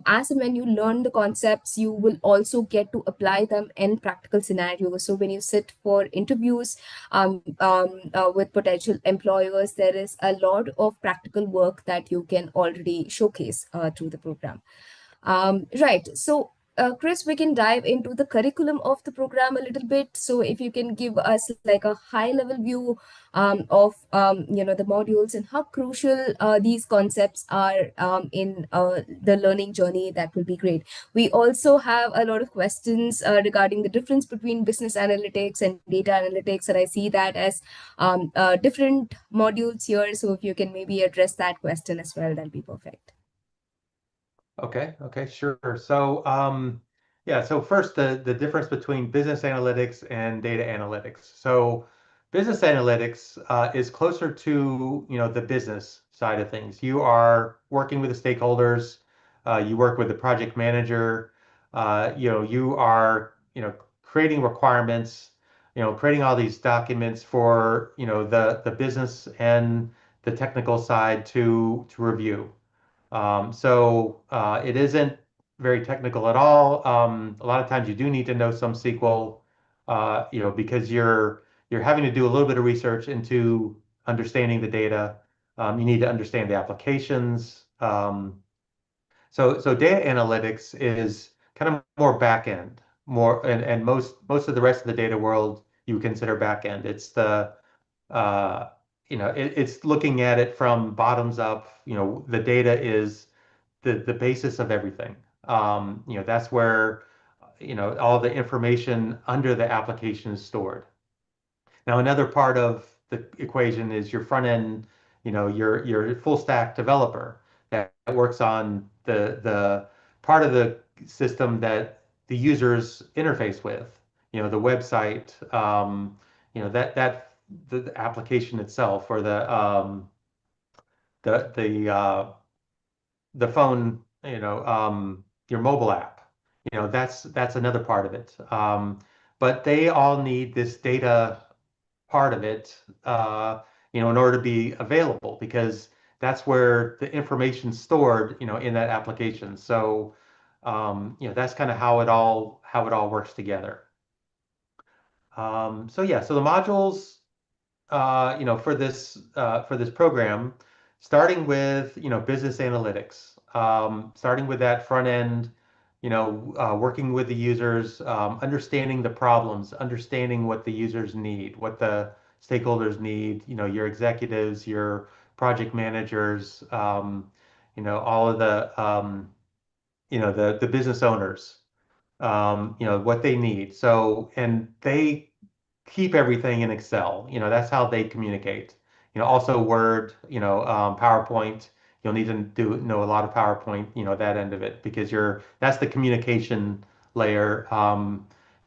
as and when you learn the concepts, you will also get to apply them in practical scenarios. So, when you sit for interviews with potential employers, there is a lot of practical work that you can already showcase through the program. Right. So, Chris, we can dive into the curriculum of the program a little bit. So, if you can give us like a high-level view of the modules and how crucial these concepts are in the learning journey, that will be great. We also have a lot of questions regarding the difference between business analytics and data analytics, and I see that as different modules here. So, if you can maybe address that question as well, that'll be perfect. Okay, sure. So, yeah, so first, the difference between business analytics and data analytics. So, business analytics is closer to, the business side of things. You are working with the stakeholders, you work with the project manager, you are, creating requirements, creating all these documents for, the business and the technical side to review. It isn't very technical at all. A lot of times you do need to know some SQL, because you're having to do a little bit of research into understanding the data. You need to understand the applications. So data analytics is kind of more back end, more and most of the rest of the data world you consider back end. It's the uh, it's looking at it from bottoms up. The data is the basis of everything. That's where, all the information under the application is stored. Now, another part of the equation is your front end, your full stack developer that works on the part of the system that the users interface with, the website, that the application itself or the the phone, your mobile app, that's another part of it. But they all need this data part of it, in order to be available because that's where the information's stored, in that application. So, that's kind of how it all works together. So yeah, so the modules for this program, starting with business analytics, starting with that front end, working with the users, understanding the problems, understanding what the users need, what the stakeholders need, your executives, your project managers, all of the business owners, what they need. So, and they keep everything in Excel. That's how they communicate. Also Word, PowerPoint. You'll need to know a lot of PowerPoint, that end of it, because that's the communication layer,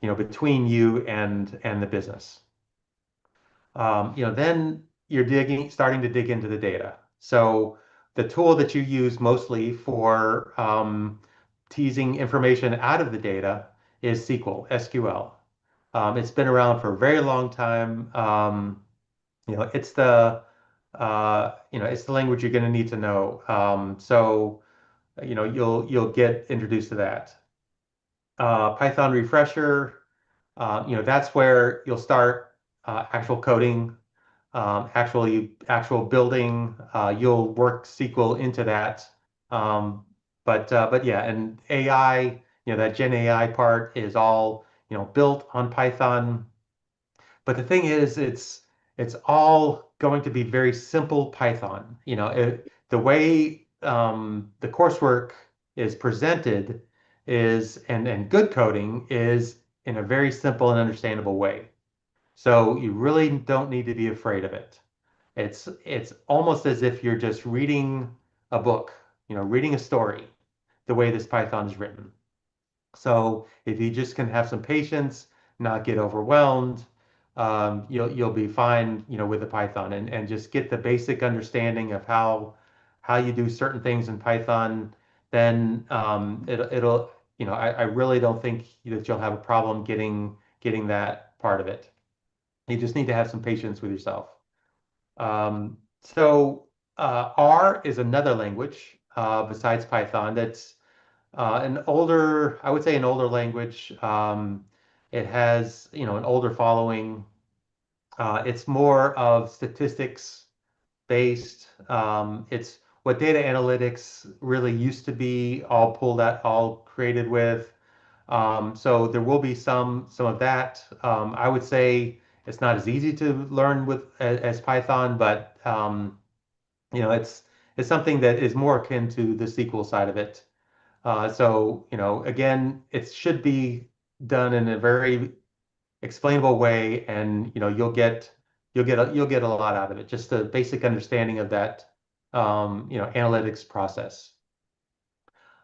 between you and the business. Then you're starting to dig into the data. So the tool that you use mostly for teasing information out of the data is SQL. It's been around for a very long time. It's the language you're going to need to know. So you'll get introduced to that. Python refresher, that's where you'll start actual coding, actual building. You'll work SQL into that. But yeah, and AI. that Gen AI part is all, built on Python. But the thing is, it's all going to be very simple Python. The way the coursework is presented and good coding is in a very simple and understandable way. So you really don't need to be afraid of it. It's almost as if you're just reading a book, reading a story, the way this Python is written. So if you just can have some patience, not get overwhelmed, you'll be fine, with the Python and just get the basic understanding of how you do certain things in Python. Then it'll I really don't think that you'll have a problem getting that part of it. You just need to have some patience with yourself. R is another language besides Python that's I would say an older language. It has, an older following. It's more of statistics based. It's what data analytics really used to be all created with. So there will be some of that. I would say it's not as easy to learn as Python, but it's something that is more akin to the SQL side of it. So, again, it should be done in a very explainable way, and you'll get a lot out of it. Just a basic understanding of that, analytics process.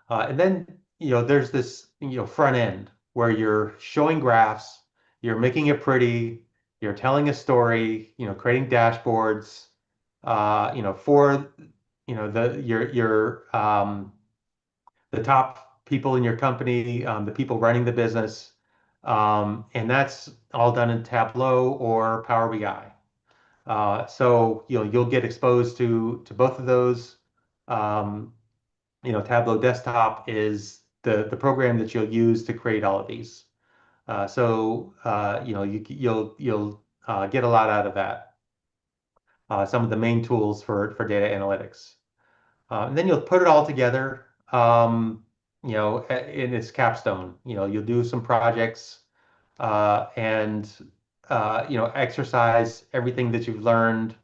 And then, there's this, front end where you're showing graphs, you're making it pretty, you're telling a story, creating dashboards, for, the top people in your company, the people running the business. And that's all done in Tableau or Power BI. So you'll get exposed to both of those. Um, Tableau Desktop is the program that you'll use to create all of these. You'll get a lot out of that. Some of the main tools for data analytics. And then you'll put it all together, in its capstone. You'll do some projects and exercise everything that you've learned.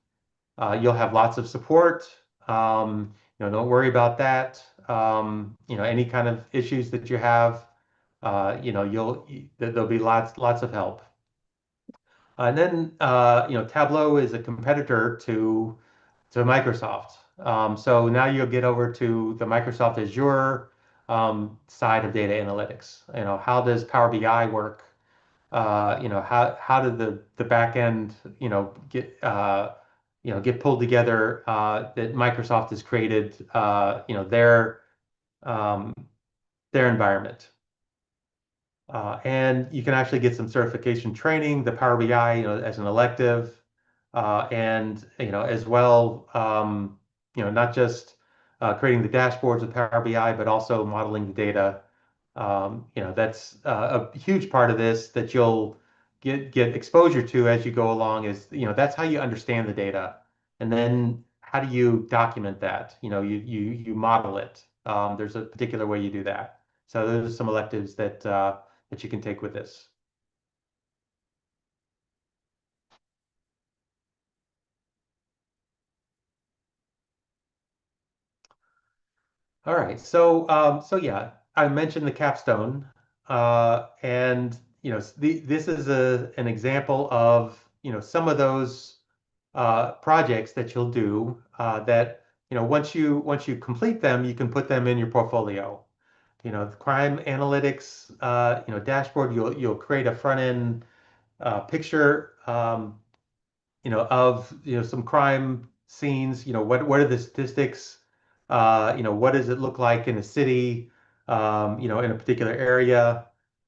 You'll have lots of support. Don't worry about that. Any kind of issues that you have, there'll be lots of help. And then, Tableau is a competitor to Microsoft. So now you'll get over to the Microsoft Azure side of data analytics. How does Power BI work? How did the back end, get pulled together that Microsoft has created, um, their environment. And you can actually get some certification training, the Power BI, as an elective, and as well, not just creating the dashboards with Power BI, but also modeling the data. That's a huge part of this that you'll get exposure to as you go along. Is that's how you understand the data, and then how do you document that? You model it. There's a particular way you do that. So those are some electives that you can take with this. All right. So yeah, I mentioned the capstone, and this is an example of some of those projects that you'll do that once you complete them, you can put them in your portfolio. The crime analytics dashboard, you'll create a front end picture. Of some crime scenes. What are the statistics? What does it look like in a city? In a particular area.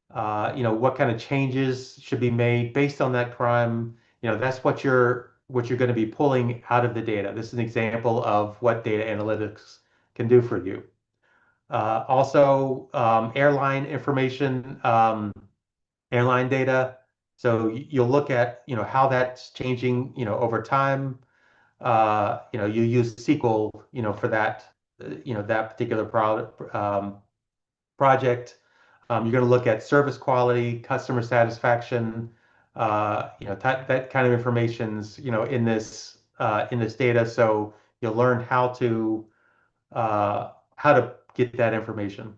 What kind of changes should be made based on that crime? That's what you're going to be pulling out of the data. This is an example of what data analytics can do for you. Also, airline information. Airline data. So you'll look at, how that's changing, over time. You use SQL, for that, that particular project. You're going to look at service quality, customer satisfaction, that kind of information's, in this data. So you'll learn how to get that information.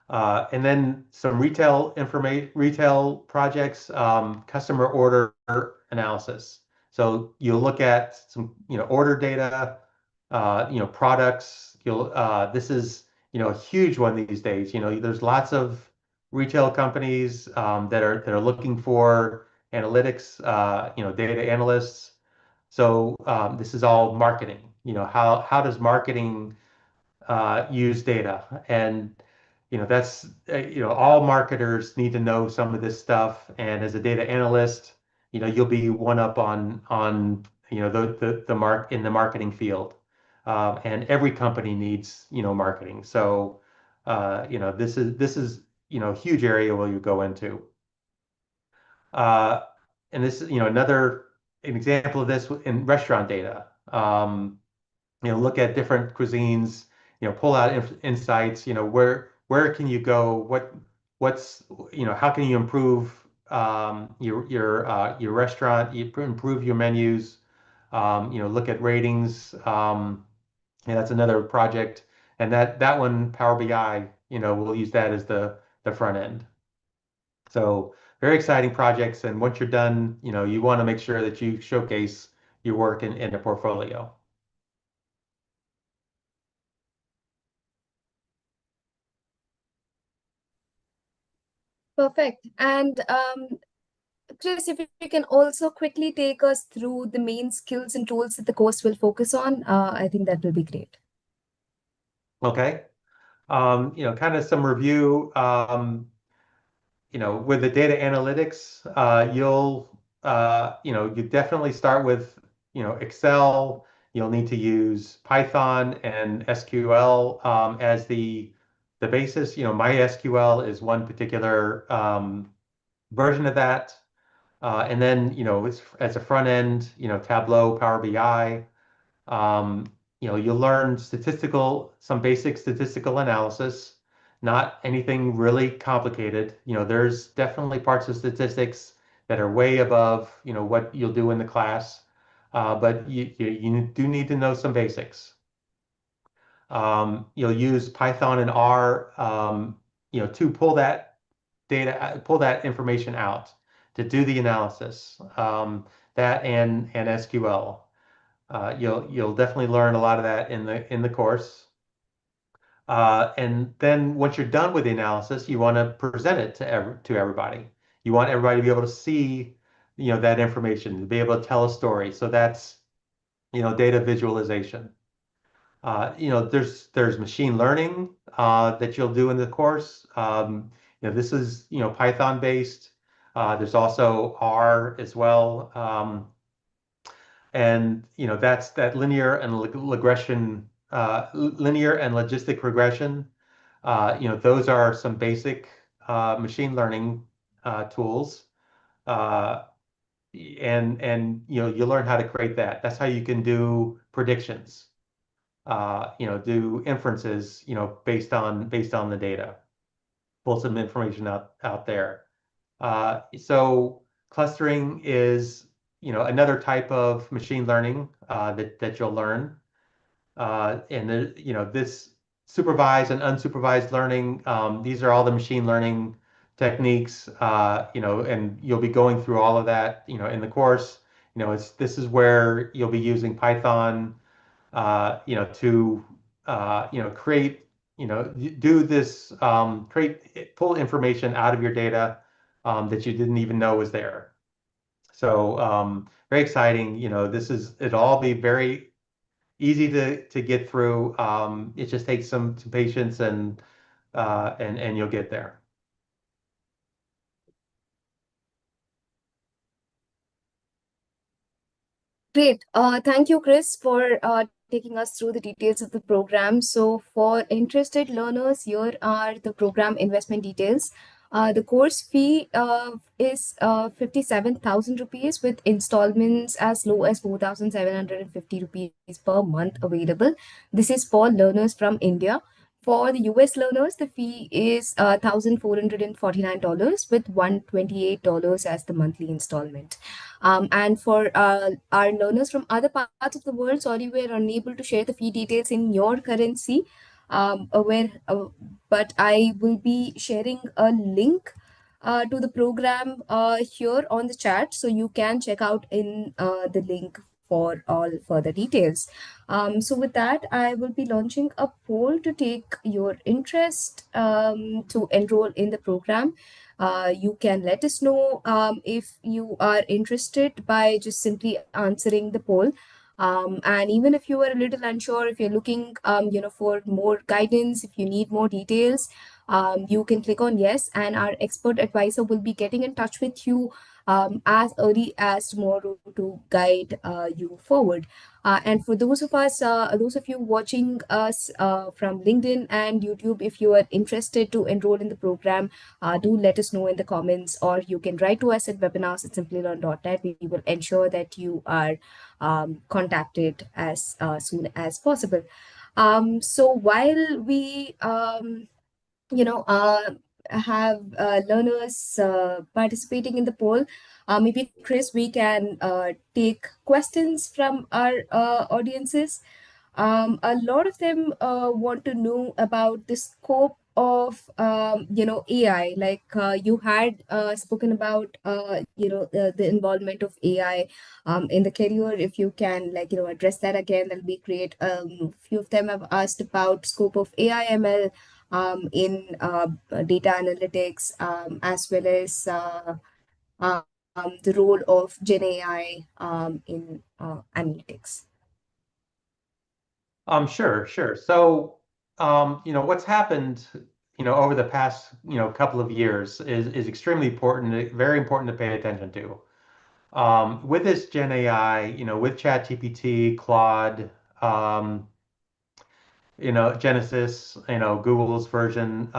And then some retail projects, customer order analysis. So you'll look at some, order data, products. This is, a huge one these days. There's lots of retail companies that are looking for analytics, data analysts. So this is all marketing. How does marketing use data? And that's all marketers need to know some of this stuff. And as a data analyst, you'll be one up on the mark in the marketing field. And every company needs marketing. So this is a huge area where you go into. Uh, and this is another an example of this in restaurant data. Look at different cuisines, pull out insights, where can you go? What's, how can you improve your restaurant, improve your menus, look at ratings. And that's another project. And that one, Power BI, we'll use that as the front end. So very exciting projects. And once you're done, you want to make sure that you showcase your work in a portfolio. Perfect. And Chris, if you can also quickly take us through the main skills and tools that the course will focus on, I think that will be great. Okay. Kind of some review. With the data analytics, you definitely start with, Excel. You'll need to use Python and SQL as the basis. MySQL is one particular version of that. And then, as a front end, Tableau, Power BI. Um, you'll learn some basic statistical analysis, not anything really complicated. There's definitely parts of statistics that are way above, what you'll do in the class, but you do need to know some basics. You'll use Python and R, to pull that information out to do the analysis. That and SQL. You'll definitely learn a lot of that in the course. And then once you're done with the analysis, you want to present it to everybody. You want everybody to be able to see, that information, to be able to tell a story. So that's, data visualization. There's machine learning that you'll do in the course. This is, Python based. There's also R as well. And that's that linear and logistic regression. Those are some basic machine learning tools. Uh, and you learn how to create that. That's how you can do predictions. Do inferences, based on the data. Pull some information out there. So clustering is, another type of machine learning that you'll learn. This supervised and unsupervised learning, these are all the machine learning techniques, and you'll be going through all of that, in the course. This is where you'll be using Python, to, create, do this, pull information out of your data that you didn't even know was there. So very exciting. It'll all be very easy to get through. It just takes some patience and you'll get there. Great. Thank you, Chris, for taking us through the details of the program. So, for interested learners, here are the program investment details. The course fee is 57,000 rupees with installments as low as 4,750 rupees per month available. This is for learners from India. For the US learners, the fee is $1,449 with $128 as the monthly installment. And for our learners from other parts of the world, sorry, we're unable to share the fee details in your currency. Where, but I will be sharing a link to the program here on the chat, so you can check out in the link for all further details. So with that, I will be launching a poll to take your interest to enroll in the program. You can let us know if you are interested by just simply answering the poll. And even if you are a little unsure, if you're looking, for more guidance, if you need more details, you can click on yes, and our expert advisor will be getting in touch with you as early as tomorrow to guide you forward. And for those of you watching us from LinkedIn and YouTube, if you are interested to enroll in the program, do let us know in the comments, or you can write to us at webinars@simplilearn.net. We will ensure that you are contacted as soon as possible. So while we have learners participating in the poll, maybe Chris, we can take questions from our audiences. A lot of them want to know about the scope of AI. Like you had spoken about the involvement of AI in the career. If you can, address that again, that'll be great. Few of them have asked about scope of AI ML in data analytics, as well as the role of Gen AI in analytics. Sure, sure. So, what's happened, over the past, couple of years is extremely important, very important to pay attention to. With this Gen AI, with ChatGPT, Claude, um, Genesis, Google's version,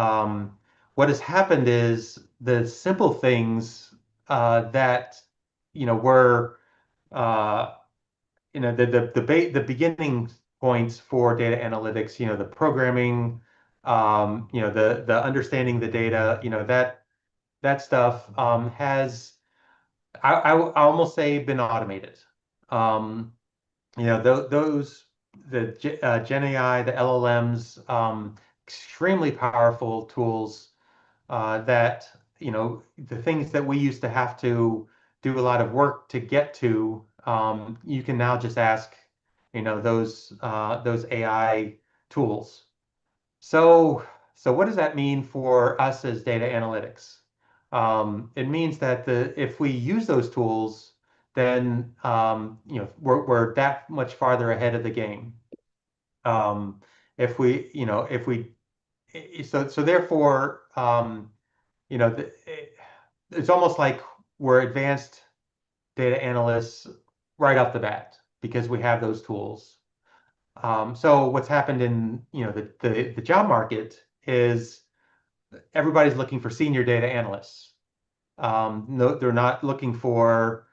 what has happened is the simple things that, were uh, the beginning points for data analytics, the programming, the understanding the data, that stuff has I almost say been automated. Um, those the Gen AI, the LLMs, extremely powerful tools that the things that we used to have to do a lot of work to get to, you can now just ask, those AI tools. So, so what does that mean for us as data analytics? It means that if we use those tools, then we're that much farther ahead of the game. If we, if we, so therefore, you know, the, it's almost like we're advanced data analysts right off the bat because we have those tools. So what's happened in the job market is everybody's looking for senior data analysts. No, they're not looking for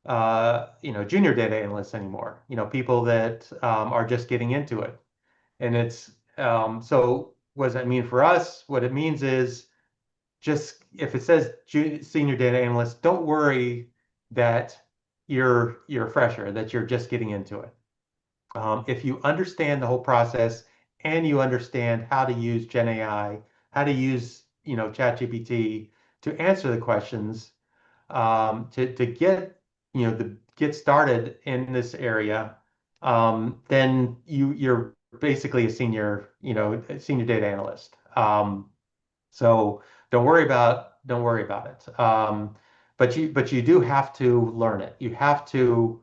junior data analysts anymore. People that are just getting into it. And it's so what does that mean for us? What it means is just if it says senior data analyst, don't worry that you're a fresher, that you're just getting into it. If you understand the whole process and you understand how to use Gen AI, how to use ChatGPT to answer the questions, to get the get started in this area, then you're basically a senior a senior data analyst. So don't worry about it. But you do have to learn it. You have to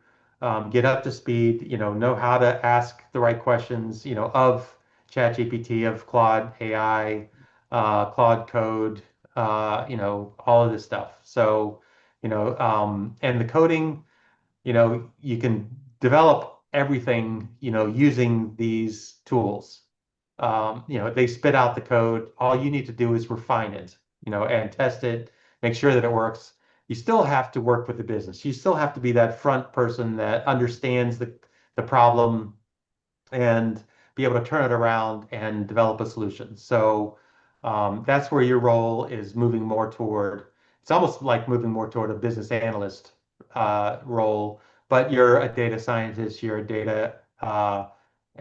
get up to speed. Know how to ask the right questions. Of ChatGPT, of Claude AI, Claude Code. All of this stuff. So and the coding. You can develop everything. Using these tools. They spit out the code. All you need to do is refine it, and test it, make sure that it works. You still have to work with the business. You still have to be that front person that understands the problem and be able to turn it around and develop a solution. So that's where your role is moving more toward. It's almost like moving more toward a business analyst role, but you're a data scientist, you're a data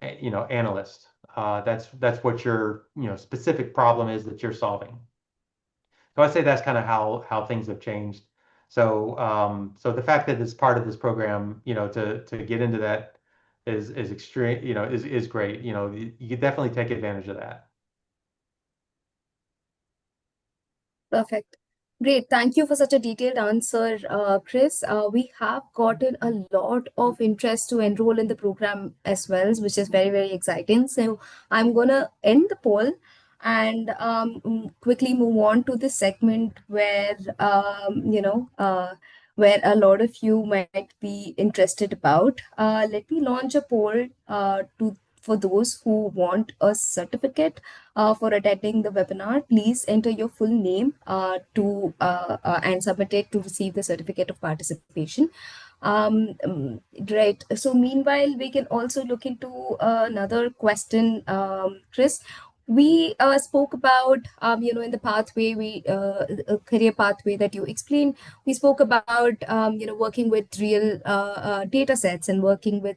analyst. That's what your specific problem is that you're solving. So I'd say that's kind of how things have changed. So the fact that it's part of this program, to get into that is extreme, is great. You could definitely take advantage of that. Perfect. Great. Thank you for such a detailed answer, Chris. We have gotten a lot of interest to enroll in the program as well, which is very, very exciting. So I'm going to end the poll and quickly move on to the segment where a lot of you might be interested about. Let me launch a poll to for those who want a certificate for attending the webinar. Please enter your full name to and submit it to receive the certificate of participation. Right. So meanwhile, we can also look into another question, Chris. We spoke about, in the pathway, career pathway that you explained, we spoke about, working with real data sets and working with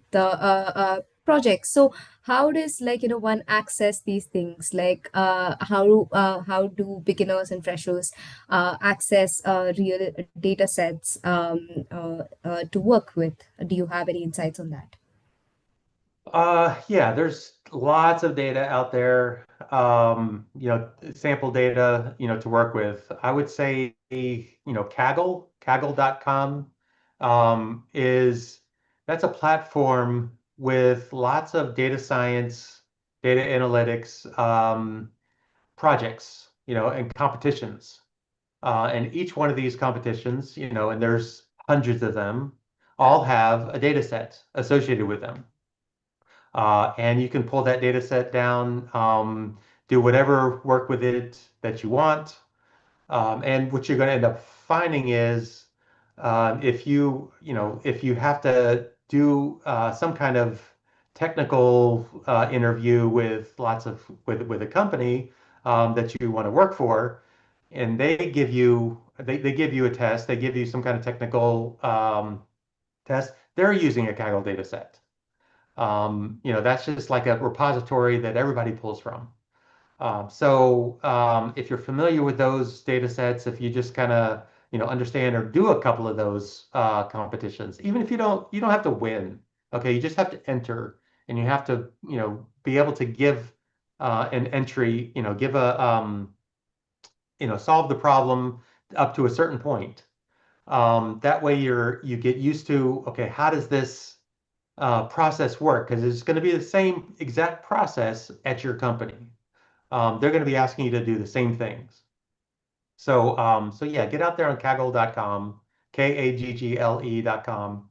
projects. So how does one access these things? Like how do beginners and freshers access real data sets to work with? Do you have any insights on that? Yeah, there's lots of data out there, sample data, to work with. I would say, Kaggle.com, is that's a platform with lots of data science, data analytics, projects, and competitions. And each one of these competitions, and there's hundreds of them, all have a data set associated with them. And you can pull that data set down, do whatever work with it that you want. And what you're going to end up finding is if you have to do some kind of technical interview with with a company that you want to work for, and they give you a test, they give you some kind of technical test, they're using a Kaggle data set. That's just like a repository that everybody pulls from. So if you're familiar with those data sets, if you just kind of understand or do a couple of those competitions, even if you don't have to win. Okay, you just have to enter, and you have to be able to give an entry, give a solve the problem up to a certain point. That way you get used to, okay, how does this process work? Because it's going to be the same exact process at your company. They're going to be asking you to do the same things. So yeah, get out there on Kaggle.com, Kaggle.com,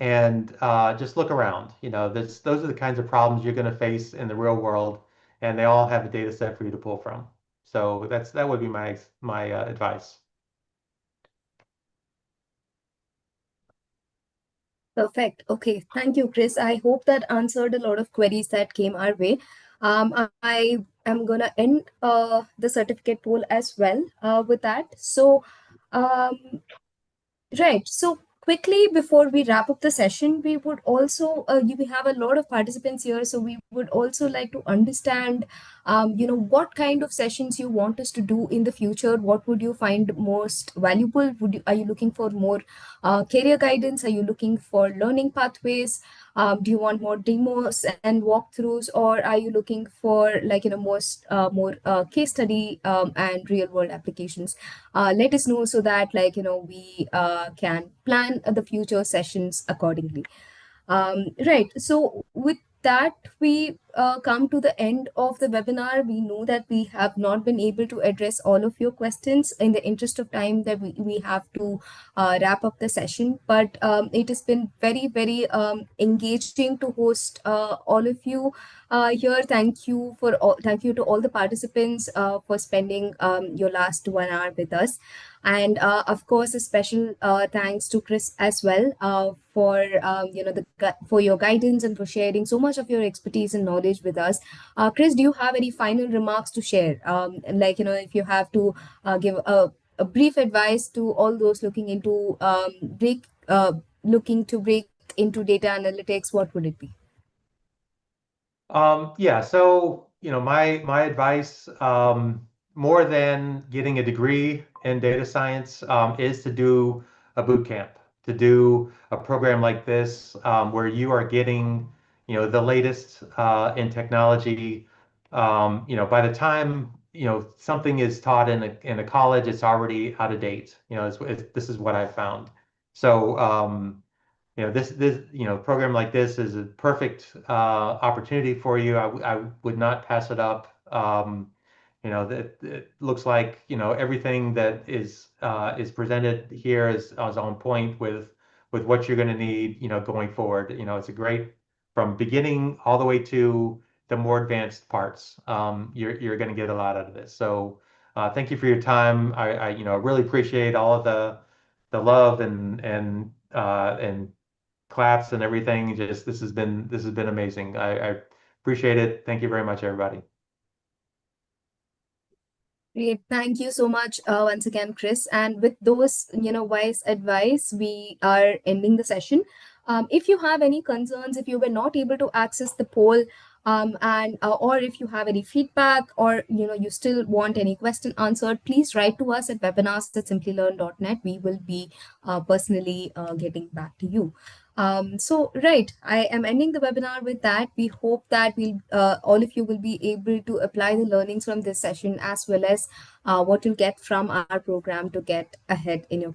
and just look around. Those are the kinds of problems you're going to face in the real world, and they all have a data set for you to pull from. So that would be my advice. Perfect. Okay. Thank you, Chris. I hope that answered a lot of queries that came our way. I am gonna end the certificate poll as well with that. So, um, right. So quickly before we wrap up the session, we would also we have a lot of participants here, so we would also like to understand, what kind of sessions you want us to do in the future. What would you find most valuable? Are you looking for more career guidance? Are you looking for learning pathways? Do you want more demos and walkthroughs, or are you looking for more case study and real world applications? Let us know so that we can plan the future sessions accordingly. Right. So with that, we come to the end of the webinar. We know that we have not been able to address all of your questions. In the interest of time, that we have to wrap up the session. But it has been very, very engaging to host all of you here. Thank you to all the participants for spending your last 1 hour with us. And of course, a special thanks to Chris as well for for your guidance and for sharing so much of your expertise and knowledge with us. Chris, do you have any final remarks to share? Like, if you have to give a brief advice to all those looking to break into data analytics, what would it be? Yeah, so my advice, more than getting a degree in data science, is to do a boot camp, to do a program like this, where you are getting, the latest in technology. By the time something is taught in a college, it's already out of date. This is what I found. So. This program like this is a perfect opportunity for you. I would not pass it up. That it looks like everything that is presented here is on point with what you're going to need going forward. It's a great, from beginning all the way to the more advanced parts. You're going to get a lot out of this. So thank you for your time. I really appreciate all of the love and claps and everything. Just this has been amazing. I appreciate it. Thank you very much, everybody. Great. Thank you so much once again, Chris. And with those, wise advice, we are ending the session. If you have any concerns, if you were not able to access the poll, and or if you have any feedback, or you still want any question answered, please write to us at webinars@simplilearn.net. We will be personally getting back to you. So right, I am ending the webinar with that. We hope that all of you will be able to apply the learnings from this session, as well as what you'll get from our program to get ahead in your